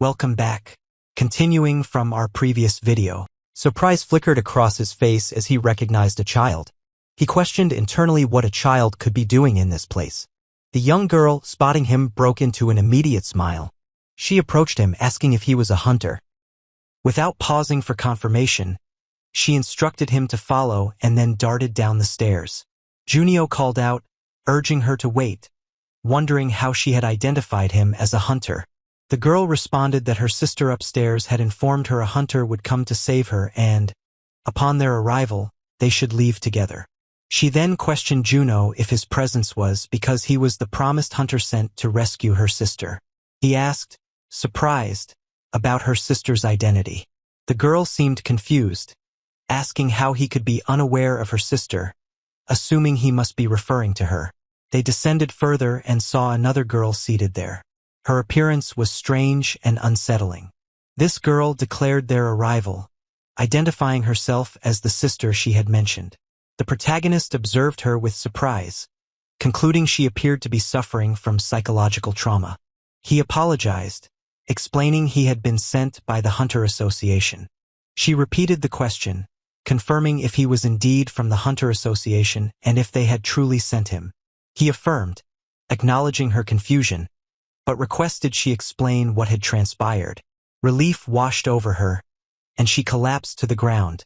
Welcome back. Continuing from our previous video, surprise flickered across his face as he recognized a child. He questioned internally what a child could be doing in this place. The young girl, spotting him, broke into an immediate smile. She approached him, asking if he was a hunter. Without pausing for confirmation, she instructed him to follow and then darted down the stairs. Junio called out, urging her to wait, wondering how she had identified him as a hunter. The girl responded that her sister upstairs had informed her a hunter would come to save her and, upon their arrival, they should leave together. She then questioned Juno if his presence was because he was the promised hunter sent to rescue her sister. He asked, surprised, about her sister's identity. The girl seemed confused, asking how he could be unaware of her sister, assuming he must be referring to her. They descended further and saw another girl seated there. Her appearance was strange and unsettling. This girl declared their arrival, identifying herself as the sister she had mentioned. The protagonist observed her with surprise, concluding she appeared to be suffering from psychological trauma. He apologized, explaining he had been sent by the Hunter Association. She repeated the question, confirming if he was indeed from the Hunter Association and if they had truly sent him. He affirmed, acknowledging her confusion, but requested she explain what had transpired. Relief washed over her, and she collapsed to the ground,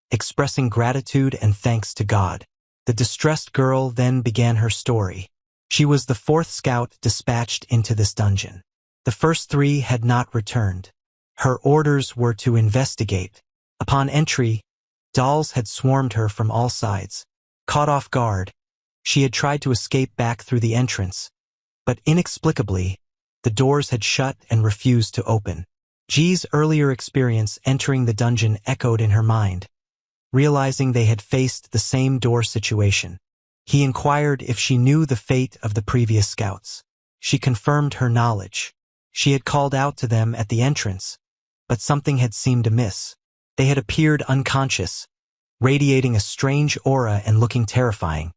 expressing gratitude and thanks to God. The distressed girl then began her story. She was the fourth scout dispatched into this dungeon. The first three had not returned. Her orders were to investigate. Upon entry, dolls had swarmed her from all sides. Caught off guard, she had tried to escape back through the entrance, but inexplicably, the doors had shut and refused to open. Ji's earlier experience entering the dungeon echoed in her mind, realizing they had faced the same door situation. He inquired if she knew the fate of the previous scouts. She confirmed her knowledge. She had called out to them at the entrance, but something had seemed amiss. They had appeared unconscious, radiating a strange aura and looking terrifying.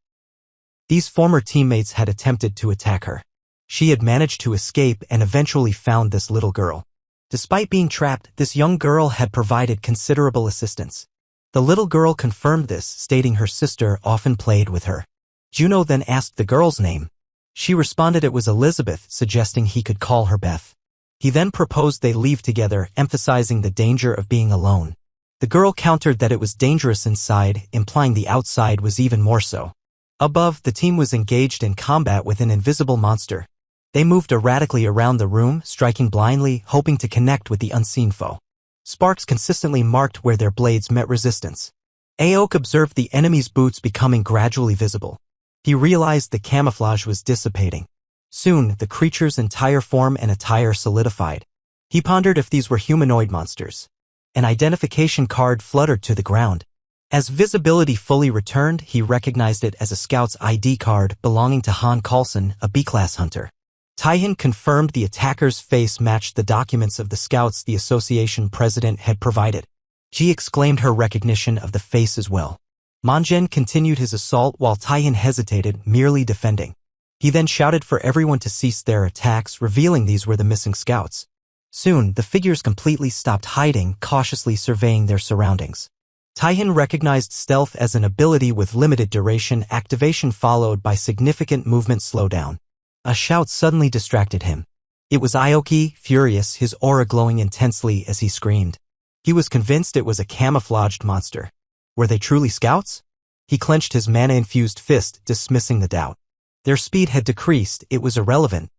These former teammates had attempted to attack her. She had managed to escape and eventually found this little girl. Despite being trapped, this young girl had provided considerable assistance. The little girl confirmed this, stating her sister often played with her. Juno then asked the girl's name. She responded it was Elizabeth, suggesting he could call her Beth. He then proposed they leave together, emphasizing the danger of being alone. The girl countered that it was dangerous inside, implying the outside was even more so. Above, the team was engaged in combat with an invisible monster. They moved erratically around the room, striking blindly, hoping to connect with the unseen foe. Sparks consistently marked where their blades met resistance. Aok observed the enemy's boots becoming gradually visible. He realized the camouflage was dissipating. Soon, the creature's entire form and attire solidified. He pondered if these were humanoid monsters. An identification card fluttered to the ground. As visibility fully returned, he recognized it as a scout's ID card belonging to Han Carlson, a B-class hunter. Taihan confirmed the attacker's face matched the documents of the scouts the association president had provided. Ji exclaimed her recognition of the face as well. Manjen continued his assault while Taihan hesitated, merely defending. He then shouted for everyone to cease their attacks, revealing these were the missing scouts. Soon, the figures completely stopped hiding, cautiously surveying their surroundings. Taihan recognized stealth as an ability with limited duration activation followed by significant movement slowdown. A shout suddenly distracted him. It was Aoki, furious, his aura glowing intensely as he screamed. He was convinced it was a camouflaged monster. Were they truly scouts? He clenched his mana-infused fist, dismissing the doubt. Their speed had decreased, it was irrelevant.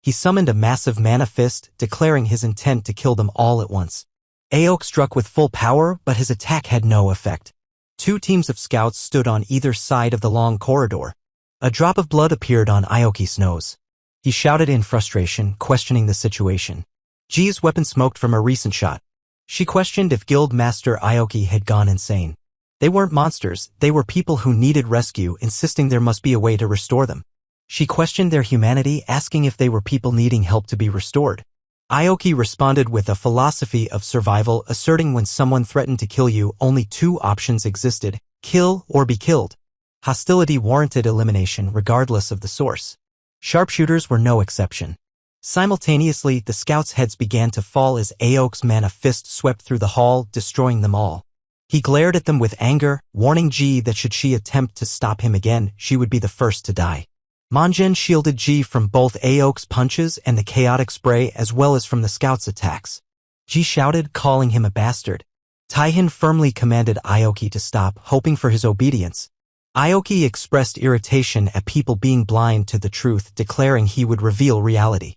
He summoned a massive mana fist, declaring his intent to kill them all at once. Aok struck with full power, but his attack had no effect. Two teams of scouts stood on either side of the long corridor. A drop of blood appeared on Aoki's nose. He shouted in frustration, questioning the situation. Ji's weapon smoked from a recent shot. She questioned if Guild Master Aoki had gone insane. They weren't monsters, they were people who needed rescue, insisting there must be a way to restore them. She questioned their humanity, asking if they were people needing help to be restored. Aoki responded with a philosophy of survival, asserting when someone threatened to kill you, only two options existed: kill or be killed. Hostility warranted elimination regardless of the source. Sharpshooters were no exception. Simultaneously, the scouts' heads began to fall as Aok's mana fist swept through the hall, destroying them all. He glared at them with anger, warning Ji that should she attempt to stop him again, she would be the first to die. Manjen shielded Ji from both Aok's punches and the chaotic spray as well as from the scouts' attacks. Ji shouted, calling him a bastard. Taihin firmly commanded Aoki to stop, hoping for his obedience. Aoki expressed irritation at people being blind to the truth, declaring he would reveal reality.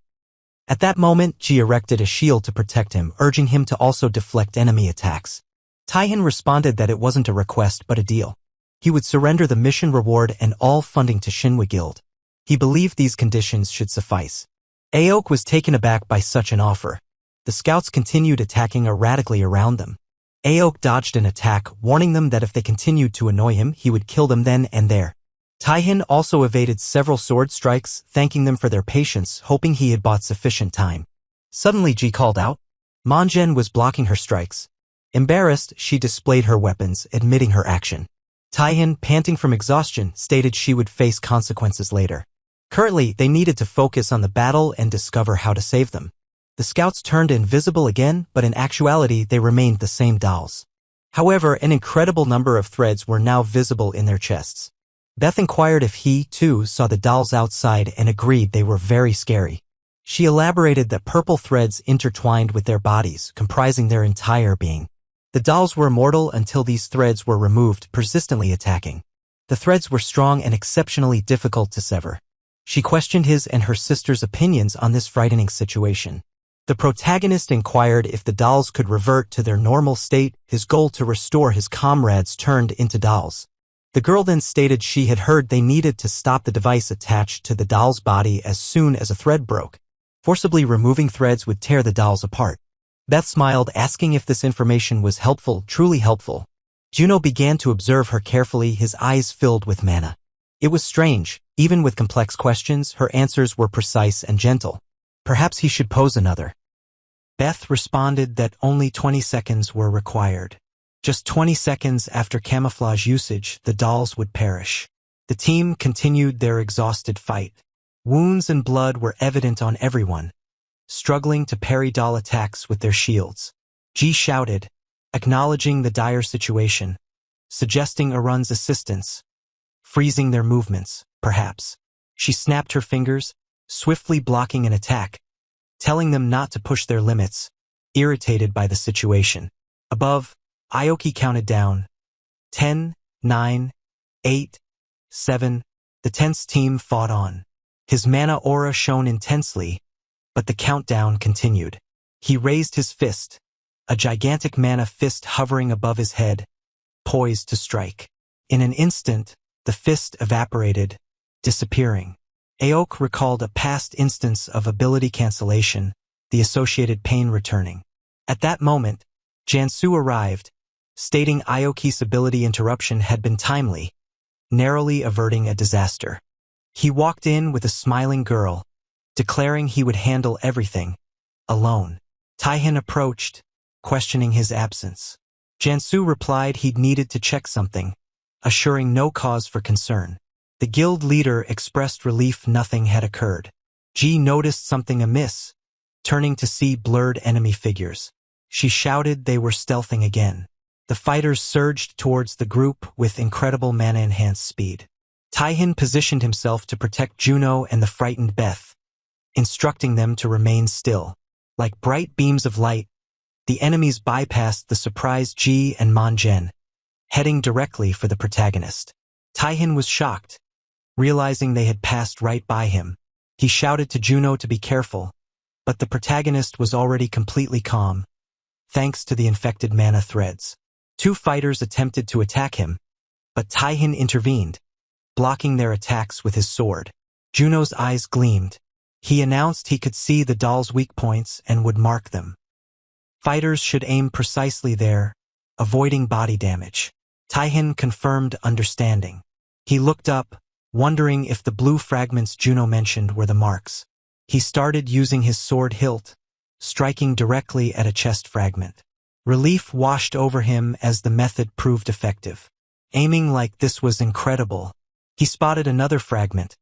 At that moment, Ji erected a shield to protect him, urging him to also deflect enemy attacks. Taihin responded that it wasn't a request but a deal. He would surrender the mission reward and all funding to Shinwa Guild. He believed these conditions should suffice. Aok was taken aback by such an offer. The scouts continued attacking erratically around them. Aok dodged an attack, warning them that if they continued to annoy him, he would kill them then and there. Taihin also evaded several sword strikes, thanking them for their patience, hoping he had bought sufficient time. Suddenly Ji called out. Manjen was blocking her strikes. Embarrassed, she displayed her weapons, admitting her action. Taihin, panting from exhaustion, stated she would face consequences later. Currently, they needed to focus on the battle and discover how to save them. The scouts turned invisible again, but in actuality they remained the same dolls. However, an incredible number of threads were now visible in their chests. Beth inquired if he, too, saw the dolls outside and agreed they were very scary. She elaborated that purple threads intertwined with their bodies, comprising their entire being. The dolls were immortal until these threads were removed, persistently attacking. The threads were strong and exceptionally difficult to sever. She questioned his and her sister's opinions on this frightening situation. The protagonist inquired if the dolls could revert to their normal state, his goal to restore his comrades turned into dolls. The girl then stated she had heard they needed to stop the device attached to the doll's body as soon as a thread broke. Forcibly removing threads would tear the dolls apart. Beth smiled, asking if this information was helpful, truly helpful. Juno began to observe her carefully, his eyes filled with mana. It was strange. Even with complex questions, her answers were precise and gentle. Perhaps he should pose another. Beth responded that only 20 seconds were required. Just 20 seconds after camouflage usage, the dolls would perish. The team continued their exhausted fight. Wounds and blood were evident on everyone, struggling to parry doll attacks with their shields. Ji shouted, acknowledging the dire situation, suggesting Arun's assistance, freezing their movements, perhaps. She snapped her fingers, swiftly blocking an attack, telling them not to push their limits, irritated by the situation. Above, Aoki counted down. 10, 9, 8, 7. The tense team fought on. His mana aura shone intensely, but the countdown continued. He raised his fist, a gigantic mana fist hovering above his head, poised to strike. In an instant, the fist evaporated, disappearing. Aok recalled a past instance of ability cancellation, the associated pain returning. At that moment, Jansu arrived, stating Aoki's ability interruption had been timely, narrowly averting a disaster. He walked in with a smiling girl, declaring he would handle everything, alone. Taihin approached, questioning his absence. Jansu replied he'd needed to check something, assuring no cause for concern. The guild leader expressed relief nothing had occurred. Ji noticed something amiss, turning to see blurred enemy figures. She shouted they were stealthing again. The fighters surged towards the group with incredible mana-enhanced speed. Taihin positioned himself to protect Juno and the frightened Beth, instructing them to remain still. Like bright beams of light, the enemies bypassed the surprised Ji and Manjen, heading directly for the protagonist. Taihin was shocked, realizing they had passed right by him. He shouted to Juno to be careful, but the protagonist was already completely calm, thanks to the infected mana threads. Two fighters attempted to attack him, but Taihin intervened, blocking their attacks with his sword. Juno's eyes gleamed. He announced he could see the doll's weak points and would mark them. Fighters should aim precisely there, avoiding body damage. Taihin confirmed understanding. He looked up, wondering if the blue fragments Juno mentioned were the marks. He started using his sword hilt, striking directly at a chest fragment. Relief washed over him as the method proved effective. Aiming like this was incredible. He spotted another fragment,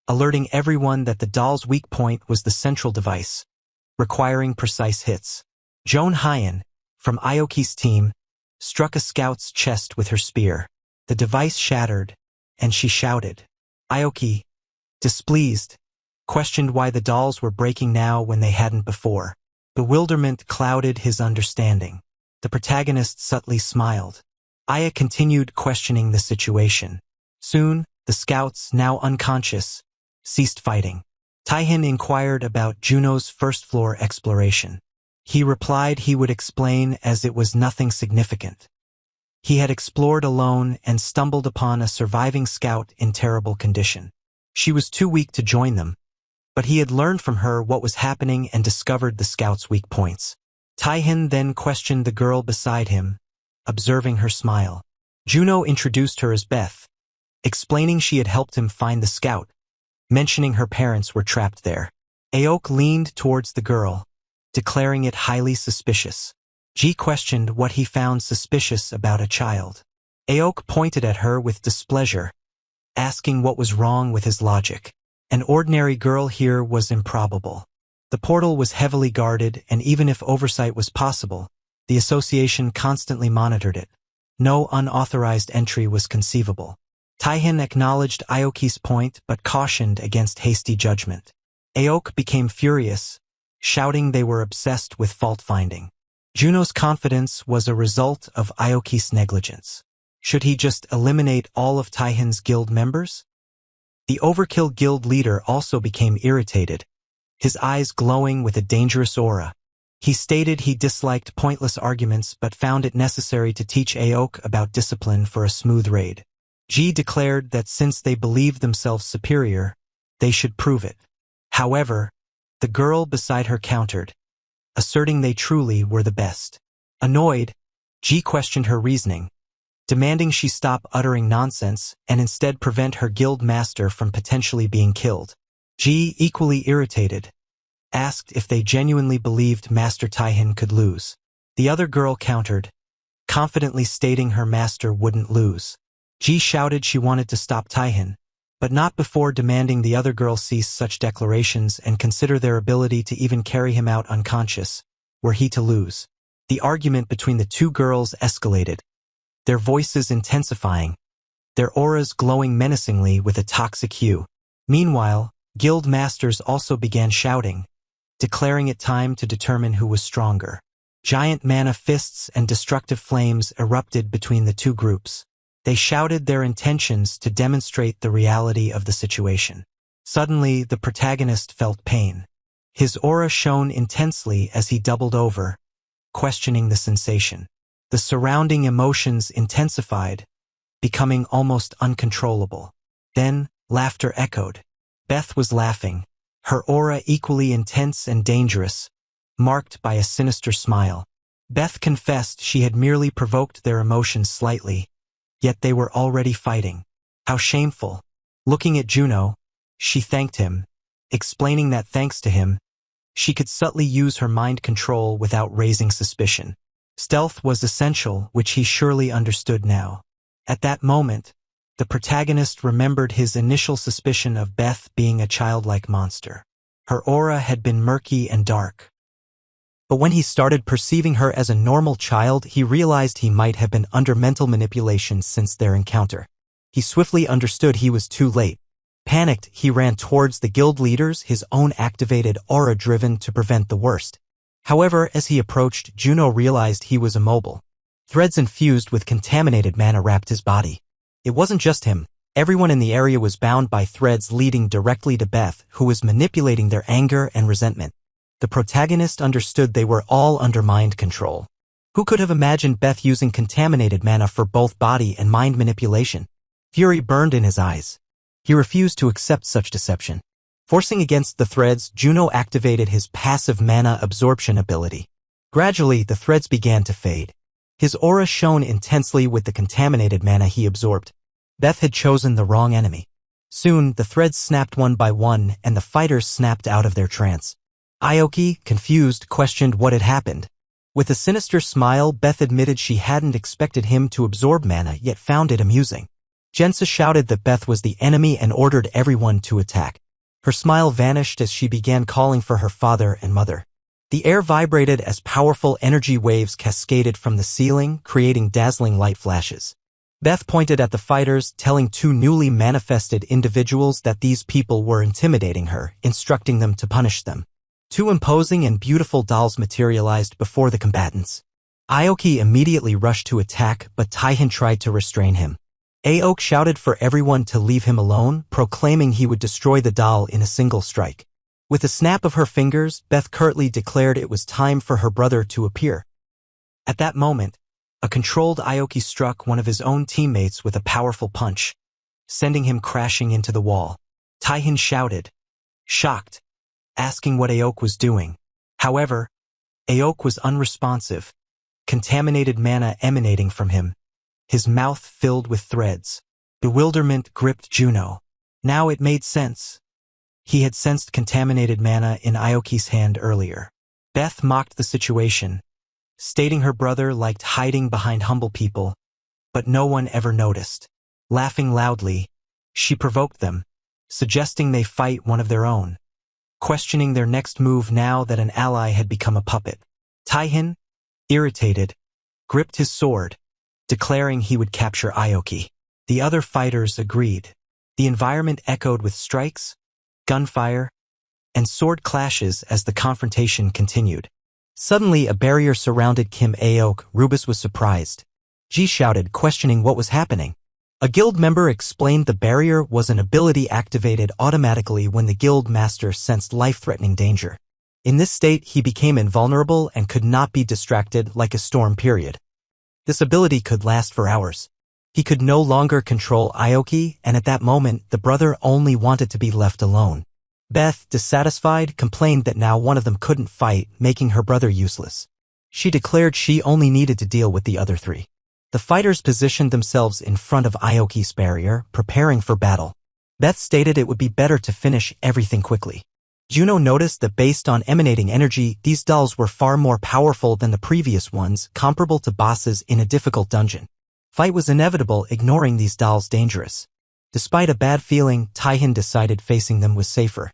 alerting everyone that the doll's weak point was the central device, requiring precise hits. Joan Hyen, from Aoki's team, struck a scout's chest with her spear. The device shattered, and she shouted. Aoki, displeased, questioned why the dolls were breaking now when they hadn't before. Bewilderment clouded his understanding. The protagonist subtly smiled. Aya continued questioning the situation. Soon, the scouts, now unconscious, ceased fighting. Taihin inquired about Juno's first-floor exploration. He replied he would explain as it was nothing significant. He had explored alone and stumbled upon a surviving scout in terrible condition. She was too weak to join them, but he had learned from her what was happening and discovered the scout's weak points. Taihin then questioned the girl beside him, observing her smile. Juno introduced her as Beth, explaining she had helped him find the scout, mentioning her parents were trapped there. Aok leaned towards the girl, declaring it highly suspicious. Ji questioned what he found suspicious about a child. Aok pointed at her with displeasure, asking what was wrong with his logic. An ordinary girl here was improbable. The portal was heavily guarded, and even if oversight was possible, the association constantly monitored it. No unauthorized entry was conceivable. Taihin acknowledged Aoki's point but cautioned against hasty judgment. Aok became furious, shouting they were obsessed with fault-finding. Juno's confidence was a result of Aoki's negligence. Should he just eliminate all of Taihin's guild members? The Overkill guild leader also became irritated, his eyes glowing with a dangerous aura. He stated he disliked pointless arguments but found it necessary to teach Aok about discipline for a smooth raid. Ji declared that since they believed themselves superior, they should prove it. However, the girl beside her countered, asserting they truly were the best. Annoyed, Ji questioned her reasoning, demanding she stop uttering nonsense and instead prevent her guild master from potentially being killed. Ji, equally irritated, asked if they genuinely believed Master Taihin could lose. The other girl countered, confidently stating her master wouldn't lose. Ji shouted she wanted to stop Taihin, but not before demanding the other girl cease such declarations and consider their ability to even carry him out unconscious, were he to lose. The argument between the two girls escalated, their voices intensifying, their auras glowing menacingly with a toxic hue. Meanwhile, guild masters also began shouting, declaring it time to determine who was stronger. Giant mana fists and destructive flames erupted between the two groups. They shouted their intentions to demonstrate the reality of the situation. Suddenly, the protagonist felt pain. His aura shone intensely as he doubled over, questioning the sensation. The surrounding emotions intensified, becoming almost uncontrollable. Then, laughter echoed. Beth was laughing, her aura equally intense and dangerous, marked by a sinister smile. Beth confessed she had merely provoked their emotions slightly, yet they were already fighting. How shameful. Looking at Juno, she thanked him, explaining that thanks to him, she could subtly use her mind control without raising suspicion. Stealth was essential, which he surely understood now. At that moment, the protagonist remembered his initial suspicion of Beth being a childlike monster. Her aura had been murky and dark. But when he started perceiving her as a normal child, he realized he might have been under mental manipulation since their encounter. He swiftly understood he was too late. Panicked, he ran towards the guild leaders, his own activated aura driven to prevent the worst. However, as he approached, Juno realized he was immobile. Threads infused with contaminated mana wrapped his body. It wasn't just him. Everyone in the area was bound by threads leading directly to Beth, who was manipulating their anger and resentment. The protagonist understood they were all under mind control. Who could have imagined Beth using contaminated mana for both body and mind manipulation? Fury burned in his eyes. He refused to accept such deception. Forcing against the threads, Juno activated his passive mana absorption ability. Gradually, the threads began to fade. His aura shone intensely with the contaminated mana he absorbed. Beth had chosen the wrong enemy. Soon, the threads snapped one by one, and the fighters snapped out of their trance. Aoki, confused, questioned what had happened. With a sinister smile, Beth admitted she hadn't expected him to absorb mana, yet found it amusing. Jensa shouted that Beth was the enemy and ordered everyone to attack. Her smile vanished as she began calling for her father and mother. The air vibrated as powerful energy waves cascaded from the ceiling, creating dazzling light flashes. Beth pointed at the fighters, telling two newly manifested individuals that these people were intimidating her, instructing them to punish them. Two imposing and beautiful dolls materialized before the combatants. Aoki immediately rushed to attack, but Taihin tried to restrain him. Aoki shouted for everyone to leave him alone, proclaiming he would destroy the doll in a single strike. With a snap of her fingers, Beth curtly declared it was time for her brother to appear. At that moment, a controlled Aoki struck one of his own teammates with a powerful punch, sending him crashing into the wall. Taihin shouted, shocked, asking what Aoki was doing. However, Aoki was unresponsive, contaminated mana emanating from him, his mouth filled with threads. Bewilderment gripped Juno. Now it made sense. He had sensed contaminated mana in Aoki's hand earlier. Beth mocked the situation, stating her brother liked hiding behind humble people, but no one ever noticed. Laughing loudly, she provoked them, suggesting they fight one of their own, questioning their next move now that an ally had become a puppet. Taihin, irritated, gripped his sword, declaring he would capture Aoki. The other fighters agreed. The environment echoed with strikes, gunfire, and sword clashes as the confrontation continued. Suddenly, a barrier surrounded Kim Aoki. Rubus was surprised. Ji shouted, questioning what was happening. A guild member explained the barrier was an ability activated automatically when the guild master sensed life-threatening danger. In this state, he became invulnerable and could not be distracted like a storm. This ability could last for hours. He could no longer control Aoki, and at that moment, the brother only wanted to be left alone. Beth, dissatisfied, complained that now one of them couldn't fight, making her brother useless. She declared she only needed to deal with the other three. The fighters positioned themselves in front of Aoki's barrier, preparing for battle. Beth stated it would be better to finish everything quickly. Juno noticed that based on emanating energy, these dolls were far more powerful than the previous ones, comparable to bosses in a difficult dungeon. Fight was inevitable, ignoring these dolls dangerous. Despite a bad feeling, Taihin decided facing them was safer.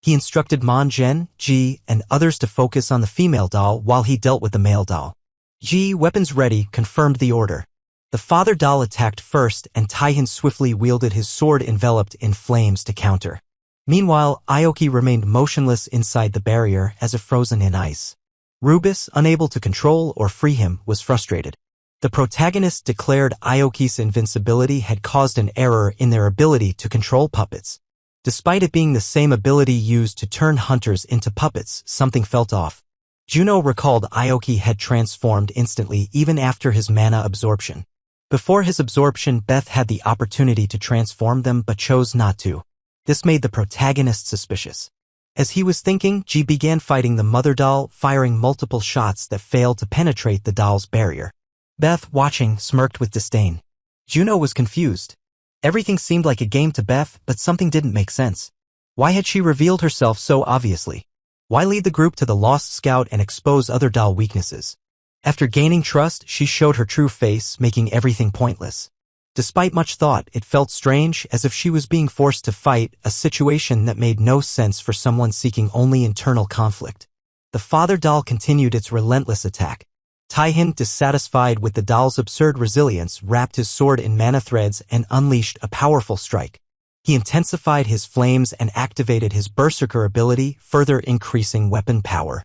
He instructed Mon-Jen, Ji, and others to focus on the female doll while he dealt with the male doll. Ji, weapons ready, confirmed the order. The father doll attacked first, and Taihin swiftly wielded his sword enveloped in flames to counter. Meanwhile, Aoki remained motionless inside the barrier as if frozen in ice. Rubus, unable to control or free him, was frustrated. The protagonist declared Aoki's invincibility had caused an error in their ability to control puppets. Despite it being the same ability used to turn hunters into puppets, something felt off. Juno recalled Aoki had transformed instantly even after his mana absorption. Before his absorption, Beth had the opportunity to transform them but chose not to. This made the protagonist suspicious. As he was thinking, Ji began fighting the mother doll, firing multiple shots that failed to penetrate the doll's barrier. Beth, watching, smirked with disdain. Juno was confused. Everything seemed like a game to Beth, but something didn't make sense. Why had she revealed herself so obviously? Why lead the group to the Lost Scout and expose other doll weaknesses? After gaining trust, she showed her true face, making everything pointless. Despite much thought, it felt strange, as if she was being forced to fight, a situation that made no sense for someone seeking only internal conflict. The father doll continued its relentless attack. Taihin, dissatisfied with the doll's absurd resilience, wrapped his sword in mana threads and unleashed a powerful strike. He intensified his flames and activated his berserker ability, further increasing weapon power.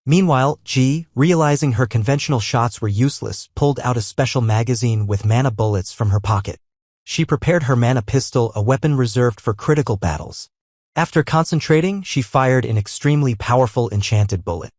Meanwhile, Ji, realizing her conventional shots were useless, pulled out a special magazine with mana bullets from her pocket. She prepared her mana pistol, a weapon reserved for critical battles. After concentrating, she fired an extremely powerful enchanted bullet.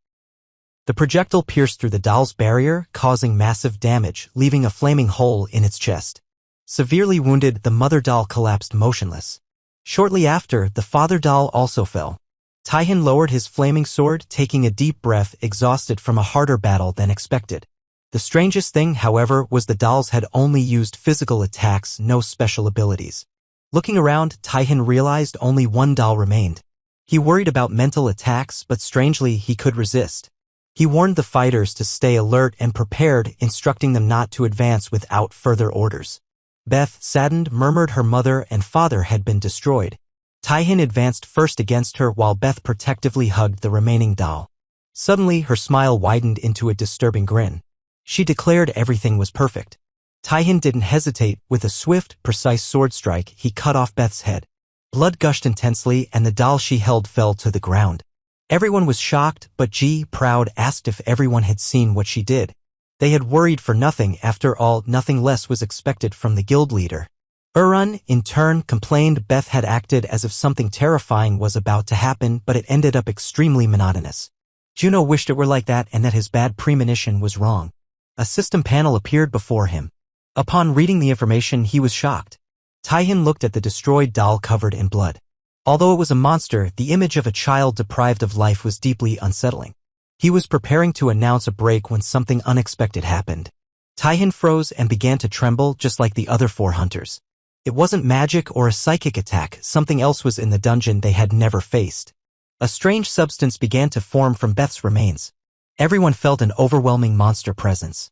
The projectile pierced through the doll's barrier, causing massive damage, leaving a flaming hole in its chest. Severely wounded, the mother doll collapsed motionless. Shortly after, the father doll also fell. Taihin lowered his flaming sword, taking a deep breath, exhausted from a harder battle than expected. The strangest thing, however, was the dolls had only used physical attacks, no special abilities. Looking around, Taihin realized only one doll remained. He worried about mental attacks, but strangely, he could resist. He warned the fighters to stay alert and prepared, instructing them not to advance without further orders. Beth, saddened, murmured her mother and father had been destroyed. Taihin advanced first against her while Beth protectively hugged the remaining doll. Suddenly, her smile widened into a disturbing grin. She declared everything was perfect. Taihin didn't hesitate. With a swift, precise sword strike, he cut off Beth's head. Blood gushed intensely and the doll she held fell to the ground. Everyone was shocked, but Ji, proud, asked if everyone had seen what she did. They had worried for nothing. After all, nothing less was expected from the guild leader. Urun, in turn, complained Beth had acted as if something terrifying was about to happen, but it ended up extremely monotonous. Juno wished it were like that and that his bad premonition was wrong. A system panel appeared before him. Upon reading the information, he was shocked. Taihin looked at the destroyed doll covered in blood. Although it was a monster, the image of a child deprived of life was deeply unsettling. He was preparing to announce a break when something unexpected happened. Taihin froze and began to tremble just like the other 4 hunters. It wasn't magic or a psychic attack, something else was in the dungeon they had never faced. A strange substance began to form from Beth's remains. Everyone felt an overwhelming monster presence.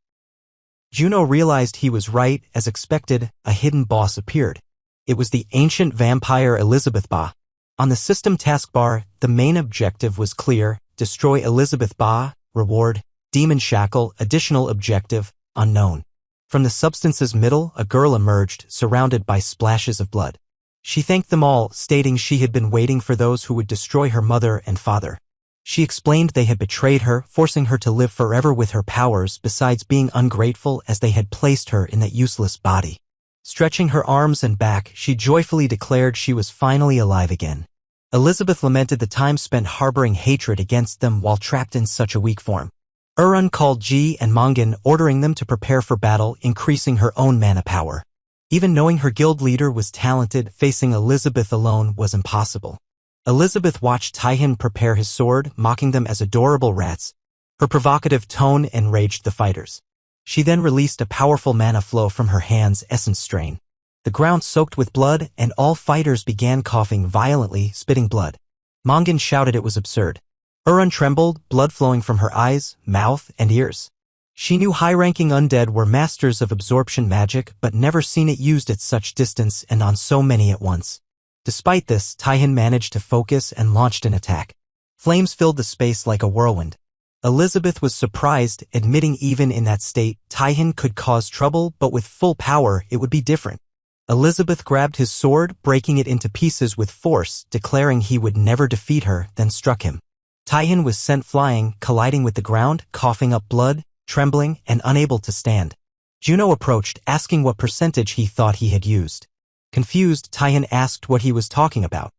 Juno realized he was right. As expected, a hidden boss appeared. It was the ancient vampire Elizabeth Ba. On the system taskbar, the main objective was clear: destroy Elizabeth Ba, reward, demon shackle, additional objective, unknown. From the substance's middle, a girl emerged, surrounded by splashes of blood. She thanked them all, stating she had been waiting for those who would destroy her mother and father. She explained they had betrayed her, forcing her to live forever with her powers, besides being ungrateful as they had placed her in that useless body. Stretching her arms and back, she joyfully declared she was finally alive again. Elizabeth lamented the time spent harboring hatred against them while trapped in such a weak form. Urun called Ji and Mongan, ordering them to prepare for battle, increasing her own mana power. Even knowing her guild leader was talented, facing Elizabeth alone was impossible. Elizabeth watched Taihin prepare his sword, mocking them as adorable rats. Her provocative tone enraged the fighters. She then released a powerful mana flow from her hand's essence strain. The ground soaked with blood, and all fighters began coughing violently, spitting blood. Mongan shouted it was absurd. Urun trembled, blood flowing from her eyes, mouth, and ears. She knew high-ranking undead were masters of absorption magic, but never seen it used at such distance and on so many at once. Despite this, Taihin managed to focus and launched an attack. Flames filled the space like a whirlwind. Elizabeth was surprised, admitting even in that state, Taihin could cause trouble, but with full power, it would be different. Elizabeth grabbed his sword, breaking it into pieces with force, declaring he would never defeat her, then struck him. Taihin was sent flying, colliding with the ground, coughing up blood, trembling, and unable to stand. Juno approached, asking what percentage he thought he had used. Confused, Taihin asked what he was talking about.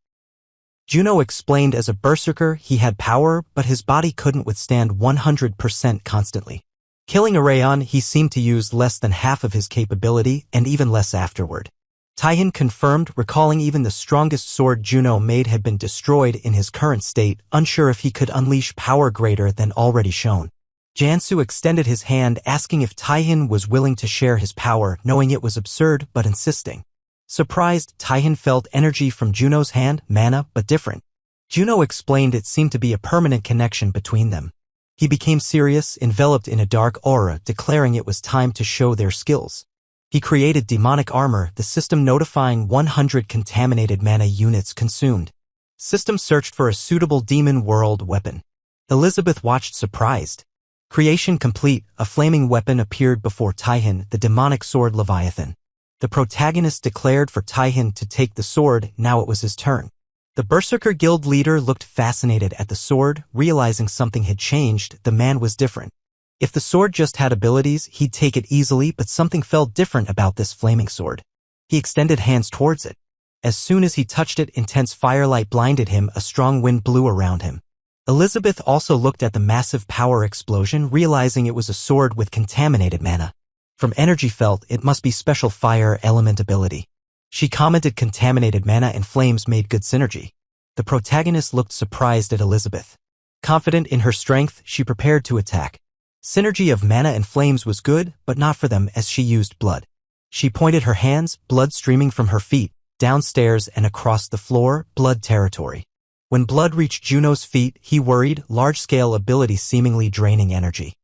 Juno explained as a berserker he had power, but his body couldn't withstand 100% constantly. Killing a Rayon, he seemed to use less than half of his capability, and even less afterward. Taihin confirmed, recalling even the strongest sword Juno made had been destroyed in his current state, unsure if he could unleash power greater than already shown. Jansu extended his hand, asking if Taihin was willing to share his power, knowing it was absurd but insisting. Surprised, Taihin felt energy from Juno's hand, mana, but different. Juno explained it seemed to be a permanent connection between them. He became serious, enveloped in a dark aura, declaring it was time to show their skills. He created demonic armor, the system notifying 100 contaminated mana units consumed. System searched for a suitable demon world weapon. Elizabeth watched surprised. Creation complete, a flaming weapon appeared before Taihin, the demonic sword Leviathan. The protagonist declared for Taihin to take the sword, now it was his turn. The Berserker Guild leader looked fascinated at the sword, realizing something had changed, the man was different. If the sword just had abilities, he'd take it easily, but something felt different about this flaming sword. He extended hands towards it. As soon as he touched it, intense firelight blinded him, a strong wind blew around him. Elizabeth also looked at the massive power explosion, realizing it was a sword with contaminated mana. From energy felt, it must be special fire element ability. She commented contaminated mana and flames made good synergy. The protagonist looked surprised at Elizabeth. Confident in her strength, she prepared to attack. Synergy of mana and flames was good, but not for them as she used blood. She pointed her hands, blood streaming from her feet, downstairs and across the floor, blood territory. When blood reached Juno's feet, he worried, large-scale ability seemingly draining energy.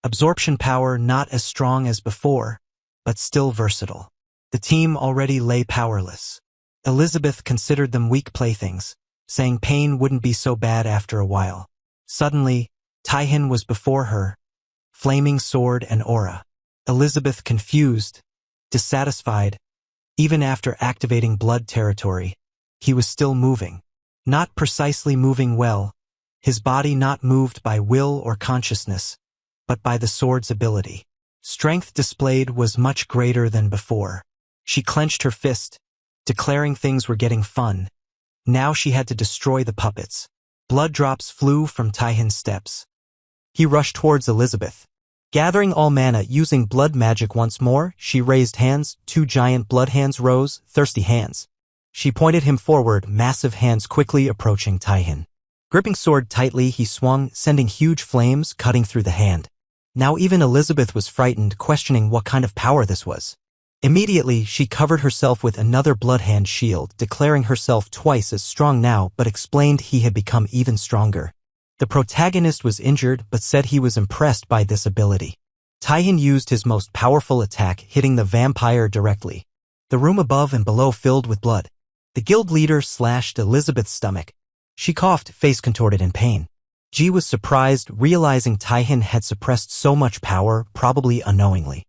Absorption power not as strong as before, but still versatile. The team already lay powerless. Elizabeth considered them weak playthings, saying pain wouldn't be so bad after a while. Suddenly, Taihin was before her, flaming sword and aura. Elizabeth confused, dissatisfied. Even after activating blood territory, he was still moving. Not precisely moving well, his body not moved by will or consciousness, but by the sword's ability. Strength displayed was much greater than before. She clenched her fist, declaring things were getting fun. Now she had to destroy the puppets. Blood drops flew from Taihin's steps. He rushed towards Elizabeth. Gathering all mana using blood magic once more, she raised hands, 2 giant blood hands rose, thirsty hands. She pointed him forward, massive hands quickly approaching Taihin. Gripping sword tightly, he swung, sending huge flames cutting through the hand. Now even Elizabeth was frightened, questioning what kind of power this was. Immediately, she covered herself with another blood hand shield, declaring herself twice as strong now, but explained he had become even stronger. The protagonist was injured but said he was impressed by this ability. Taihin used his most powerful attack, hitting the vampire directly. The room above and below filled with blood. The guild leader slashed Elizabeth's stomach. She coughed, face contorted in pain. Ji was surprised, realizing Taihin had suppressed so much power, probably unknowingly.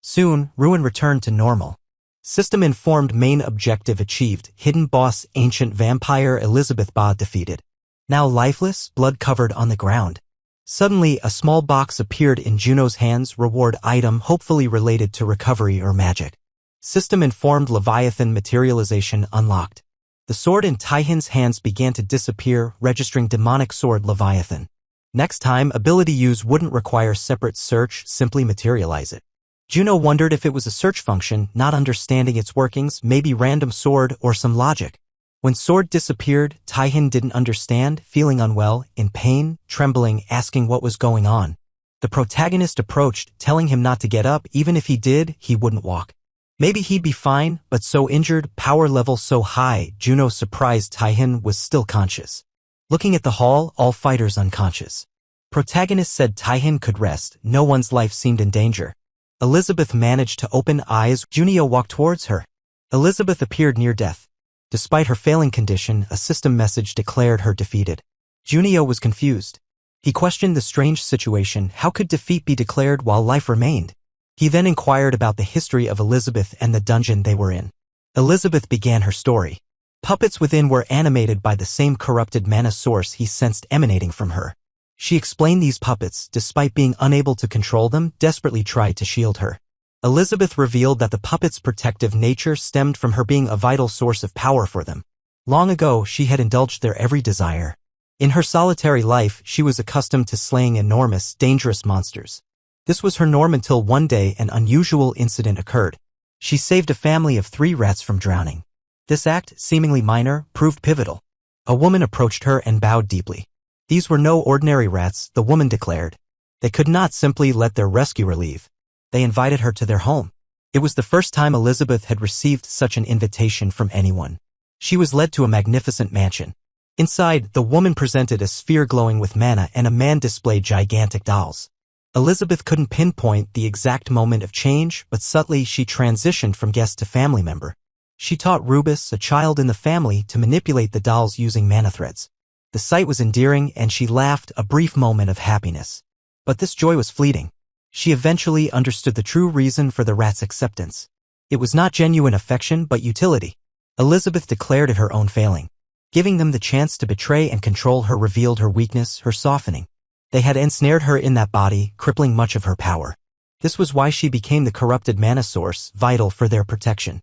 Soon, Ruin returned to normal. System-informed main objective achieved, hidden boss ancient vampire Elizabeth Ba defeated. Now lifeless, blood covered on the ground. Suddenly, a small box appeared in Juno's hands, reward item hopefully related to recovery or magic. System-informed Leviathan materialization unlocked. The sword in Taihin's hands began to disappear, registering demonic sword Leviathan. Next time, ability use wouldn't require separate search, simply materialize it. Juno wondered if it was a search function, not understanding its workings, maybe random sword or some logic. When sword disappeared, Taihin didn't understand, feeling unwell, in pain, trembling, asking what was going on. The protagonist approached, telling him not to get up, even if he did, he wouldn't walk. Maybe he'd be fine, but so injured, power level so high, Juno surprised Taihin was still conscious. Looking at the hall, all fighters unconscious. Protagonist said Taihin could rest, no one's life seemed in danger. Elizabeth managed to open eyes. Junio walked towards her. Elizabeth appeared near death. Despite her failing condition, a system message declared her defeated. Junio was confused. He questioned the strange situation. How could defeat be declared while life remained? He then inquired about the history of Elizabeth and the dungeon they were in. Elizabeth began her story. Puppets within were animated by the same corrupted mana source he sensed emanating from her. She explained these puppets, despite being unable to control them, desperately tried to shield her. Elizabeth revealed that the puppets' protective nature stemmed from her being a vital source of power for them. Long ago, she had indulged their every desire. In her solitary life, she was accustomed to slaying enormous, dangerous monsters. This was her norm until one day an unusual incident occurred. She saved a family of 3 rats from drowning. This act, seemingly minor, proved pivotal. A woman approached her and bowed deeply. These were no ordinary rats, the woman declared. They could not simply let their rescuer leave. They invited her to their home. It was the first time Elizabeth had received such an invitation from anyone. She was led to a magnificent mansion. Inside, the woman presented a sphere glowing with mana and a man displayed gigantic dolls. Elizabeth couldn't pinpoint the exact moment of change, but subtly she transitioned from guest to family member. She taught Rubus, a child in the family, to manipulate the dolls using mana threads. The sight was endearing and she laughed, a brief moment of happiness. But this joy was fleeting. She eventually understood the true reason for the rat's acceptance. It was not genuine affection but utility. Elizabeth declared it her own failing. Giving them the chance to betray and control her revealed her weakness, her softening. They had ensnared her in that body, crippling much of her power. This was why she became the corrupted mana source, vital for their protection.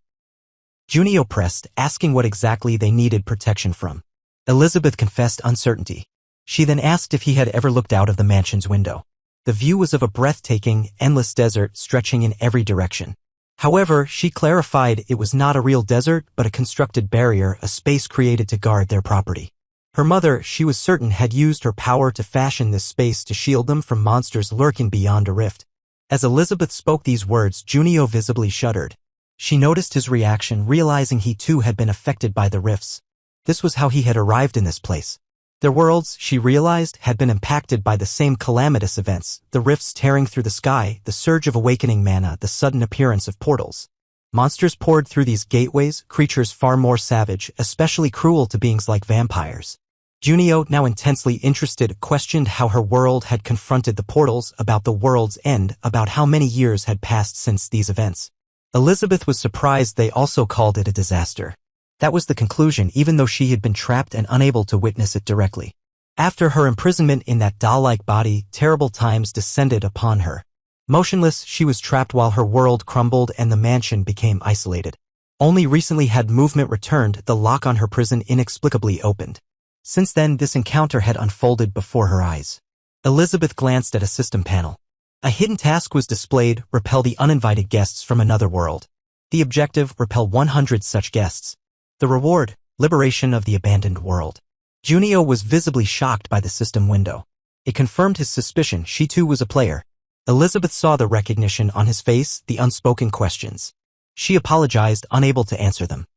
Junio pressed, asking what exactly they needed protection from. Elizabeth confessed uncertainty. She then asked if he had ever looked out of the mansion's window. The view was of a breathtaking, endless desert stretching in every direction. However, she clarified it was not a real desert but a constructed barrier, a space created to guard their property. Her mother, she was certain, had used her power to fashion this space to shield them from monsters lurking beyond a rift. As Elizabeth spoke these words, Junio visibly shuddered. She noticed his reaction, realizing he too had been affected by the rifts. This was how he had arrived in this place. Their worlds, she realized, had been impacted by the same calamitous events, the rifts tearing through the sky, the surge of awakening mana, the sudden appearance of portals. Monsters poured through these gateways, creatures far more savage, especially cruel to beings like vampires. Junio, now intensely interested, questioned how her world had confronted the portals, about the world's end, about how many years had passed since these events. Elizabeth was surprised they also called it a disaster. That was the conclusion, even though she had been trapped and unable to witness it directly. After her imprisonment in that doll-like body, terrible times descended upon her. Motionless, she was trapped while her world crumbled and the mansion became isolated. Only recently had movement returned, the lock on her prison inexplicably opened. Since then, this encounter had unfolded before her eyes. Elizabeth glanced at a system panel. A hidden task was displayed: repel the uninvited guests from another world. The objective: repel 100 such guests. The reward: liberation of the abandoned world. Junio was visibly shocked by the system window. It confirmed his suspicion, she too was a player. Elizabeth saw the recognition on his face, the unspoken questions. She apologized, unable to answer them.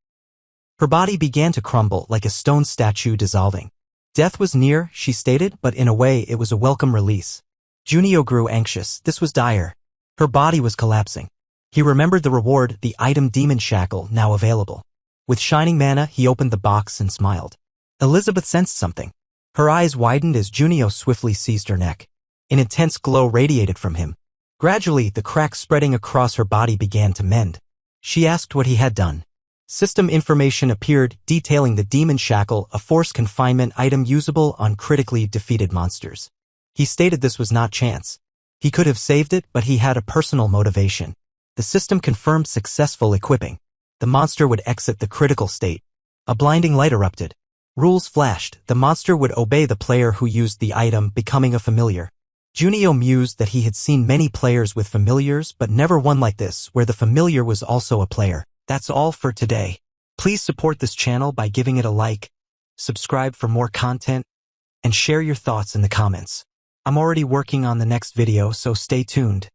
Her body began to crumble like a stone statue dissolving. Death was near, she stated, but in a way it was a welcome release. Junio grew anxious. This was dire. Her body was collapsing. He remembered the reward, the item Demon Shackle, now available. With shining mana, he opened the box and smiled. Elizabeth sensed something. Her eyes widened as Junio swiftly seized her neck. An intense glow radiated from him. Gradually, the cracks spreading across her body began to mend. She asked what he had done. System information appeared, detailing the Demon Shackle, a forced confinement item usable on critically defeated monsters. He stated this was not chance. He could have saved it, but he had a personal motivation. The system confirmed successful equipping. The monster would exit the critical state. A blinding light erupted. Rules flashed. The monster would obey the player who used the item, becoming a familiar. Junio mused that he had seen many players with familiars, but never one like this, where the familiar was also a player. That's all for today. Please support this channel by giving it a like, subscribe for more content, and share your thoughts in the comments. I'm already working on the next video, so stay tuned.